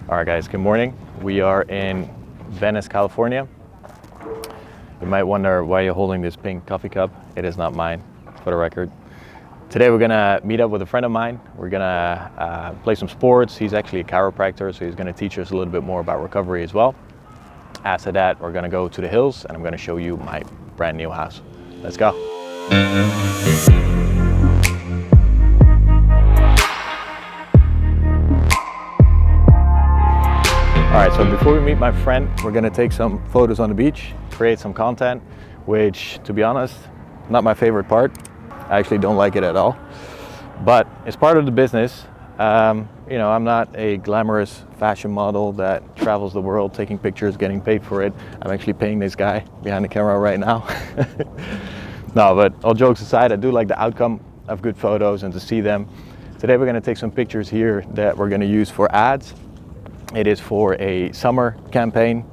All right, guys, good morning. We are in Venice, California. You might wonder why you're holding this pink coffee cup. It is not mine, for the record. Today we're gonna meet up with a friend of mine. We're gonna play some sports. He's actually a chiropractor, so he's gonna teach us a little bit more about recovery as well. After that, we're gonna go to the hills and I'm gonna show you my brand new house. Let's go. All right, so before we meet my friend, we're gonna take some photos on the beach, create some content, which, to be honest, not my favorite part. I actually don't like it at all, but it's part of the business. You know, I'm not a glamorous fashion model that travels the world taking pictures, getting paid for it. I'm actually paying this guy behind the camera right now. No, but all jokes aside, I do like the outcome of good photos and to see them. Today we're gonna take some pictures here that we're gonna use for ads. It is for a summer campaign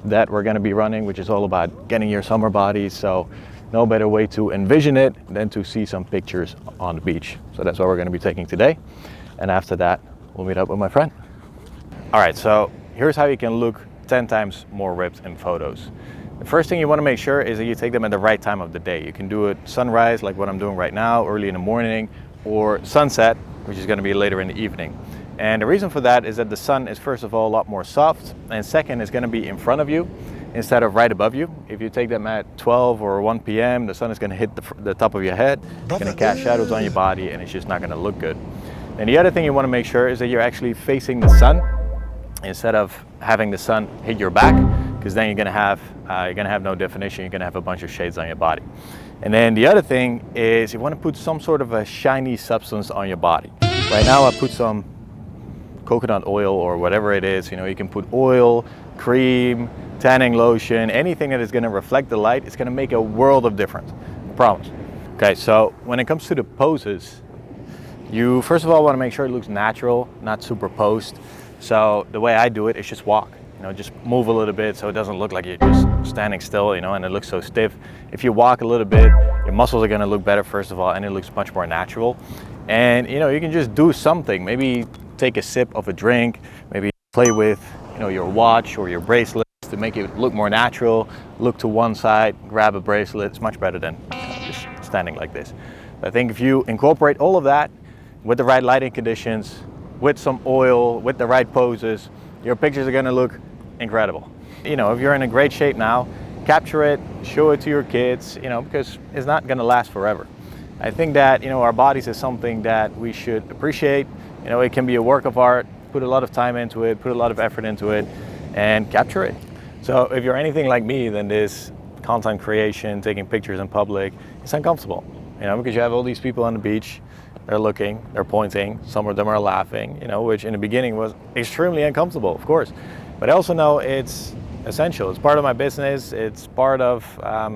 that we're going to be running, which is all about getting your summer body. So no better way to envision it than to see some pictures on the beach. So that's what we're going to be taking today. And after that, we'll meet up with my friend. All right, so here's how you can look 10 times more ripped in photos. The first thing you want to make sure is that you take them at the right time of the day. You can do it sunrise, like what I'm doing right now, early in the morning, or sunset, which is going to be later in the evening. And the reason for that is that the sun is, first of all, a lot more soft, and second, it's going to be in front of you instead of right above you. If you take them at 12 or 1 p.m., the sun is going to hit the top of your head, it's going to cast shadows on your body, and it's just not going to look good. And the other thing you want to make sure is that you're actually facing the sun instead of having the sun hit your back, because then you're going to have no definition. You're going to have a bunch of shades on your body. And then the other thing is you want to put some sort of a shiny substance on your body. Right now I put some coconut oil or whatever it is. You know, you can put oil, cream, tanning lotion, anything that is going to reflect the light. It's going to make a world of difference, I promise. Okay, so when it comes to the poses, you first of all want to make sure it looks natural, not superposed. So the way I do it is just walk, you know, just move a little bit so it doesn't look like you're just standing still, you know, and it looks so stiff. If you walk a little bit, your muscles are going to look better, first of all, and it looks much more natural. And, you know, you can just do something, maybe take a sip of a drink, maybe play with, you know, your watch or your bracelets to make it look more natural. Look to one side, grab a bracelet. It's much better than, you know, just standing like this. I think if you incorporate all of that with the right lighting conditions, with some oil, with the right poses, your pictures are going to look incredible. You know, if you're in a great shape now, capture it, show it to your kids, you know, because it's not going to last forever. I think that, you know, our bodies is something that we should appreciate. You know, it can be a work of art, put a lot of time into it, put a lot of effort into it, and capture it. So if you're anything like me, then this content creation, taking pictures in public, it's uncomfortable. You know, because you have all these people on the beach, they're looking, they're pointing, some of them are laughing, you know, which in the beginning was extremely uncomfortable, of course. But I also know it's essential. It's part of my business, it's part of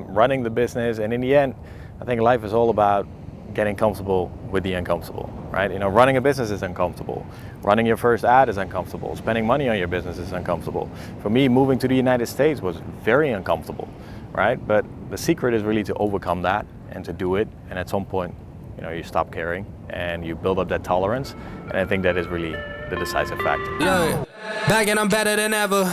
running the business, and in the end, I think life is all about getting comfortable with the uncomfortable, right? You know, running a business is uncomfortable. Running your first ad is uncomfortable. Spending money on your business is uncomfortable. For me, moving to the United States was very uncomfortable, right? But the secret is really to overcome that and to do it. And at some point, you know, you stop caring and you build up that tolerance. And I think that is really the decisive factor. Yeah, back and I'm better than ever.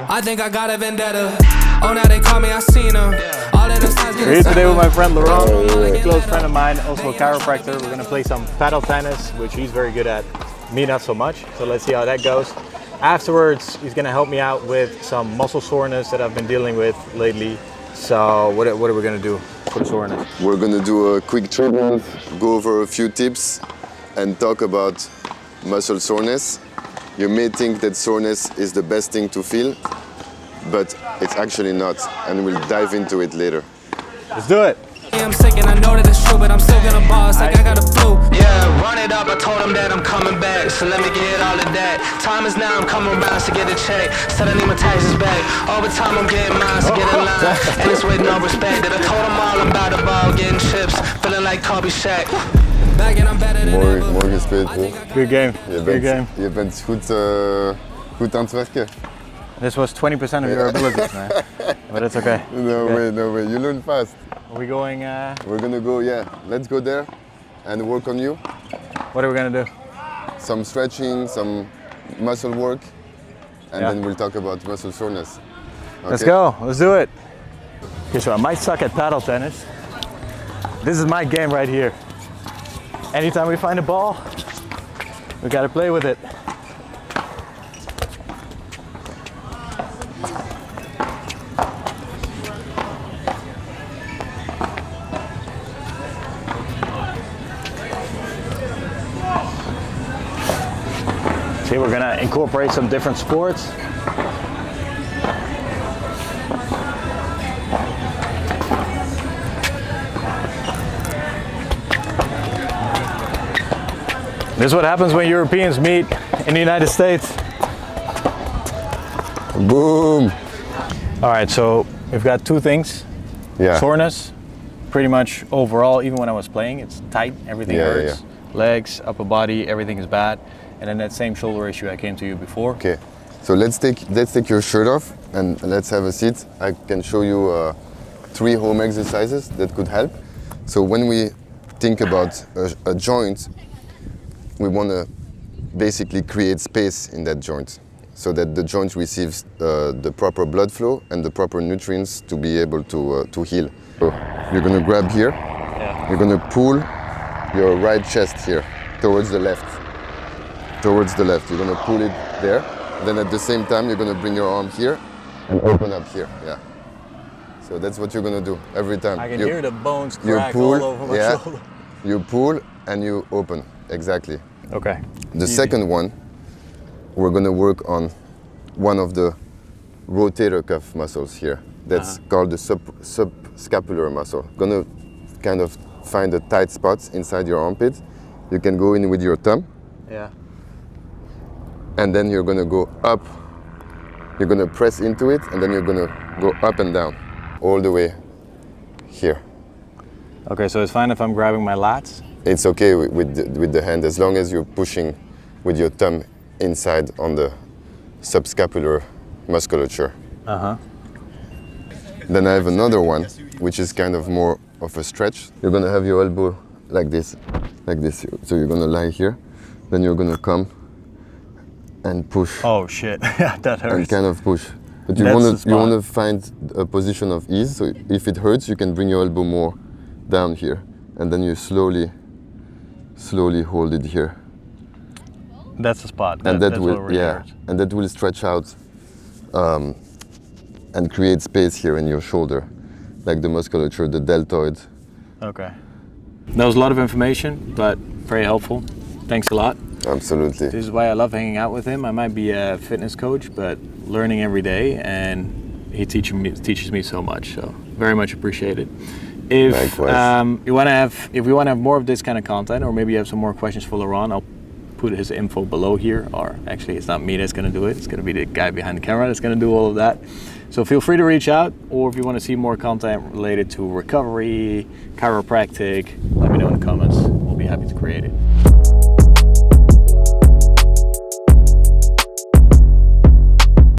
I think I got a vendetta. Oh, now they call me, I seen them. All of them signs We're here today with my friend Laurent, a close friend of mine, also a chiropractor. We're gonna play some paddle tennis, which he's very good at, me not so much. So let's see how that goes. Afterwards, he's gonna help me out with some muscle soreness that I've been dealing with lately. So what are we gonna do for the soreness? We're gonna do a quick treatment, go over a few tips, and talk about muscle soreness. You may think that soreness is the best thing to feel, but it's actually not, and we'll dive into it later. Let's do it. I'm sick and I know that it's true, but I'm still gonna boss like I got a flu. Yeah, run it up, I told him that I'm coming back, so let me get all of that. Time is now, I'm coming around to get a check. Said I need my taxes back. Over time I'm getting mine, so get in line. And it's with no respect that I told them all I'm about the ball, getting chips, feeling like Kobe Shaq. Back and I'm better than ever. Morgen Peter. Good game. Good game. Je bent goed aan het werken. This was 20% of your abilities, man. But it's okay. No way. You learn fast. Are we going? We're gonna go, let's go there and work on you. What are we gonna do? Some stretching, some muscle work, and Yeah. then we'll talk about muscle soreness. Let's Okay? go. Let's do it. Okay, so I might suck at paddle tennis. This is my game right here. Anytime we find a ball, we gotta play with it. See, we're gonna incorporate some different sports. This is what happens when Europeans meet in the United States. Boom! All right, so we've got two things. Yeah. Soreness, pretty much overall, even when I was playing, it's tight, everything Yeah, hurts. Legs, upper body, everything is bad. And then that same shoulder issue I came to you before. Okay, so let's take your shirt off and let's have a seat. I can show you 3 home exercises that could help. So when we think about a joint, we want to basically create space in that joint so that the joint receives the proper blood flow and the proper nutrients to be able to heal. So you're going to grab here. Yeah. You're going to pull your right chest here towards the left. Towards the left. You're going to pull it there. Then at the same time, you're going to bring your arm here and open up here. Yeah. So that's what you're going to do every time. I can You- hear the bones you crack pull, all over my yeah, shoulder. you pull and you open, exactly. Okay. The Easy. second one, we're gonna work on one of the rotator cuff muscles here. That's called the subscapular muscle. Gonna kind of find the tight spots inside your armpit. You can go in with your thumb, Yeah. and then you're gonna go up. You're gonna press into it, and then you're gonna go up and down, all the way here. Okay, so it's fine if I'm grabbing my lats? It's okay with the hand as long as you're pushing with your thumb inside on the subscapular musculature. Uh-huh. Then I have another one, which is kind of more of a stretch. You're gonna have your elbow like this. So you're gonna lie here, then you're gonna come and push Oh shit, that and hurts. kind of push. But you That's the wanna spot. find a position of ease. So if it hurts, you can bring your elbow more down here, and then you slowly hold it here, That's the spot. and that's what really hurts. and that will stretch out and create space here in your shoulder, like the musculature, the deltoid. Okay. That was a lot of information, but very helpful. Thanks a lot. Absolutely. This is why I love hanging out with him. I might be a fitness coach, but learning every day, and he teaches me so much. So very much appreciated. If Likewise. we want to have more of this kind of content, or maybe you have some more questions for Laurent, I'll put his info below here. Or actually, it's not me that's going to do it. It's going to be the guy behind the camera that's going to do all of that. So feel free to reach out, or if you want to see more content related to recovery, chiropractic, let me know in the comments. We'll be happy to create it.